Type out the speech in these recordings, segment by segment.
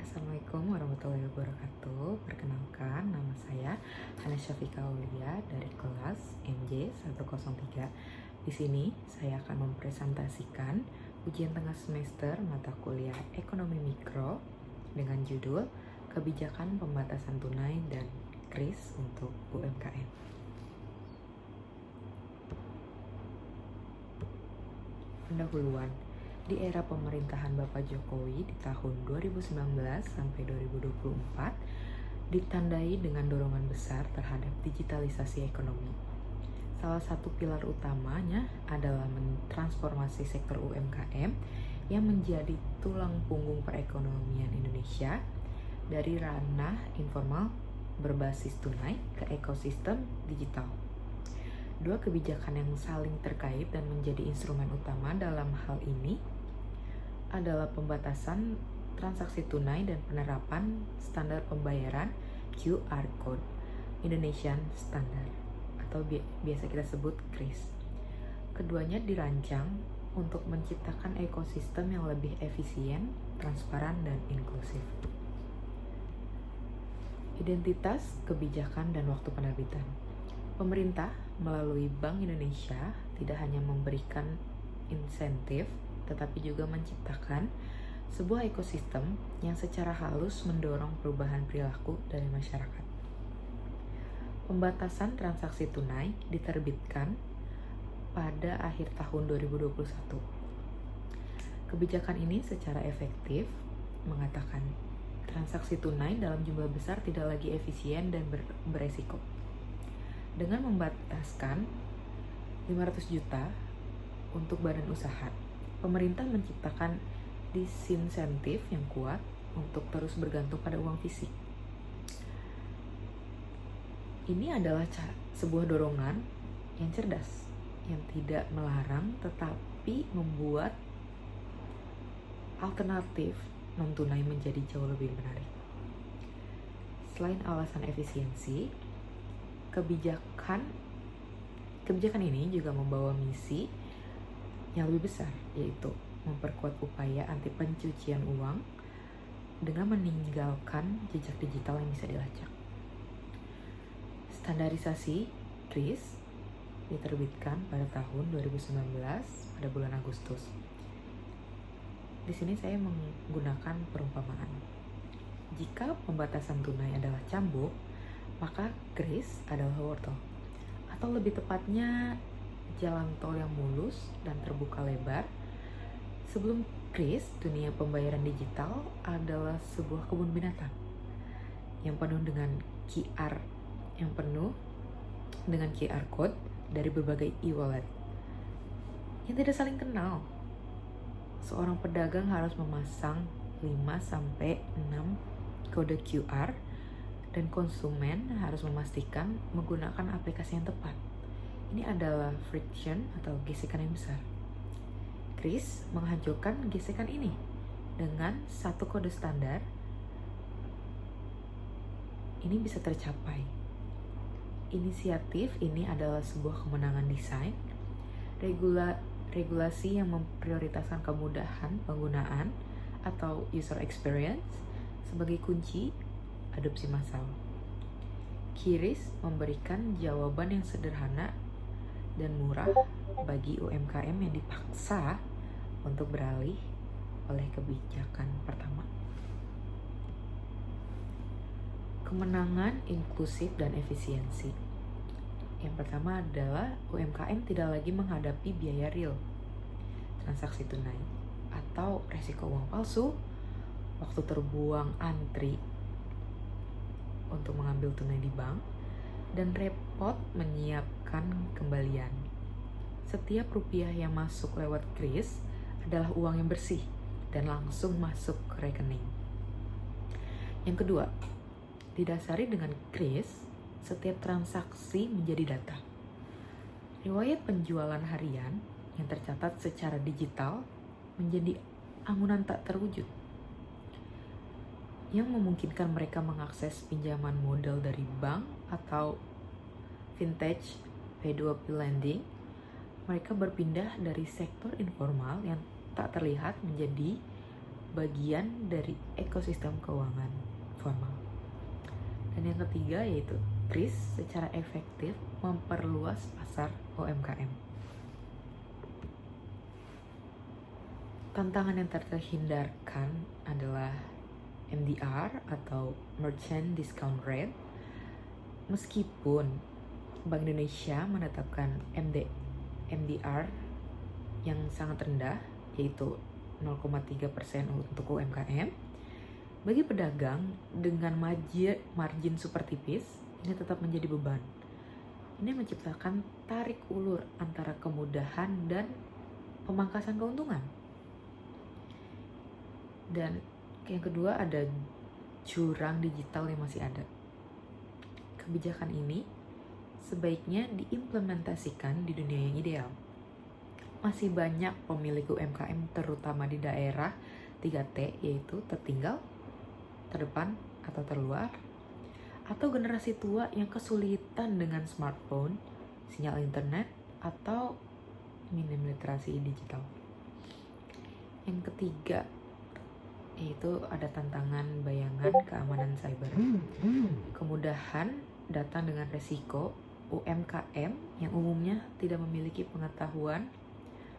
Assalamualaikum warahmatullahi wabarakatuh. Perkenalkan, nama saya Hana Syafika Aulia dari kelas MJ 103. Di sini saya akan mempresentasikan ujian tengah semester mata kuliah Ekonomi Mikro dengan judul Kebijakan Pembatasan Tunai dan KRIS untuk UMKM. Pendahuluan. Di era pemerintahan Bapak Jokowi di tahun 2019 sampai 2024 ditandai dengan dorongan besar terhadap digitalisasi ekonomi. Salah satu pilar utamanya adalah mentransformasi sektor UMKM yang menjadi tulang punggung perekonomian Indonesia dari ranah informal berbasis tunai ke ekosistem digital. Dua kebijakan yang saling terkait dan menjadi instrumen utama dalam hal ini adalah pembatasan transaksi tunai dan penerapan standar pembayaran QR Code Indonesian Standard atau biasa kita sebut KRIS. Keduanya dirancang untuk menciptakan ekosistem yang lebih efisien, transparan, dan inklusif. Identitas, kebijakan, dan waktu penerbitan. Pemerintah melalui Bank Indonesia tidak hanya memberikan insentif tetapi juga menciptakan sebuah ekosistem yang secara halus mendorong perubahan perilaku dari masyarakat. Pembatasan transaksi tunai diterbitkan pada akhir tahun 2021. Kebijakan ini secara efektif mengatakan transaksi tunai dalam jumlah besar tidak lagi efisien dan beresiko. Dengan membataskan 500 juta untuk badan usaha, pemerintah menciptakan disinsentif yang kuat untuk terus bergantung pada uang fisik. Ini adalah sebuah dorongan yang cerdas, yang tidak melarang tetapi membuat alternatif non-tunai menjadi jauh lebih menarik. Selain alasan efisiensi, kebijakan ini juga membawa misi yang lebih besar, yaitu memperkuat upaya anti pencucian uang dengan meninggalkan jejak digital yang bisa dilacak. Standarisasi KRIS diterbitkan pada tahun 2019 pada bulan Agustus. Di sini saya menggunakan perumpamaan. Jika pembatasan tunai adalah cambuk, maka KRIS adalah wortel. Atau lebih tepatnya jalan tol yang mulus dan terbuka lebar. Sebelum KRIS, dunia pembayaran digital adalah sebuah kebun binatang yang penuh dengan QR code dari berbagai e-wallet yang tidak saling kenal. Seorang pedagang harus memasang 5-6 kode QR dan konsumen harus memastikan menggunakan aplikasi yang tepat. Ini adalah friction atau gesekan yang besar. KRIS menghancurkan gesekan ini dengan satu kode standar. Ini bisa tercapai. Inisiatif ini adalah sebuah kemenangan desain, regulasi yang memprioritaskan kemudahan penggunaan atau user experience sebagai kunci adopsi massal. KRIS memberikan jawaban yang sederhana dan murah bagi UMKM yang dipaksa untuk beralih oleh kebijakan pertama. Kemenangan inklusif dan efisiensi. Yang pertama adalah UMKM tidak lagi menghadapi biaya real, transaksi tunai, atau resiko uang palsu, waktu terbuang antri untuk mengambil tunai di bank, dan repot menyiapkan kembalian. Setiap rupiah yang masuk lewat KRIS adalah uang yang bersih dan langsung masuk ke rekening. Yang kedua, didasari dengan KRIS, setiap transaksi menjadi data. Riwayat penjualan harian yang tercatat secara digital menjadi angunan tak terwujud yang memungkinkan mereka mengakses pinjaman modal dari bank atau vintage P2P lending. Mereka berpindah dari sektor informal yang tak terlihat menjadi bagian dari ekosistem keuangan formal. Dan yang ketiga yaitu KRIS secara efektif memperluas pasar UMKM. Tantangan yang tak terhindarkan adalah MDR atau Merchant Discount Rate. Meskipun Bank Indonesia menetapkan MDR yang sangat rendah, yaitu 0,3% untuk UMKM, bagi pedagang dengan margin super tipis, ini tetap menjadi beban. Ini menciptakan tarik ulur antara kemudahan dan pemangkasan keuntungan. Dan yang kedua ada jurang digital yang masih ada. Kebijakan ini sebaiknya diimplementasikan di dunia yang ideal. Masih banyak pemilik UMKM terutama di daerah 3T, yaitu tertinggal, terdepan atau terluar, atau generasi tua yang kesulitan dengan smartphone, sinyal internet, atau minim literasi digital. Yang ketiga yaitu ada tantangan bayangan keamanan cyber. Kemudahan datang dengan resiko UMKM yang umumnya tidak memiliki pengetahuan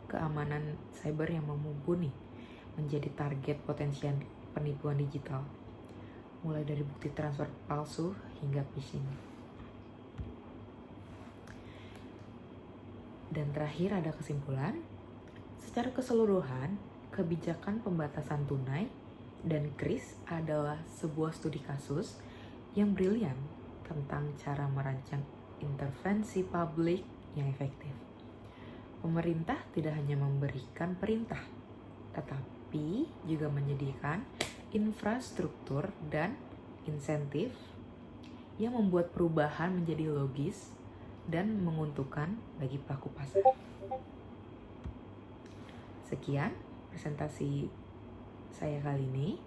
keamanan cyber yang mumpuni menjadi target potensial penipuan digital, mulai dari bukti transfer palsu hingga phishing. Dan terakhir ada kesimpulan, secara keseluruhan kebijakan pembatasan tunai dan KRIS adalah sebuah studi kasus yang brilian tentang cara merancang intervensi publik yang efektif. Pemerintah tidak hanya memberikan perintah, tetapi juga menyediakan infrastruktur dan insentif yang membuat perubahan menjadi logis dan menguntungkan bagi pelaku pasar. Sekian presentasi saya kali ini.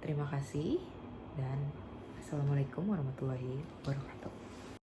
Terima kasih dan Assalamualaikum warahmatullahi wabarakatuh.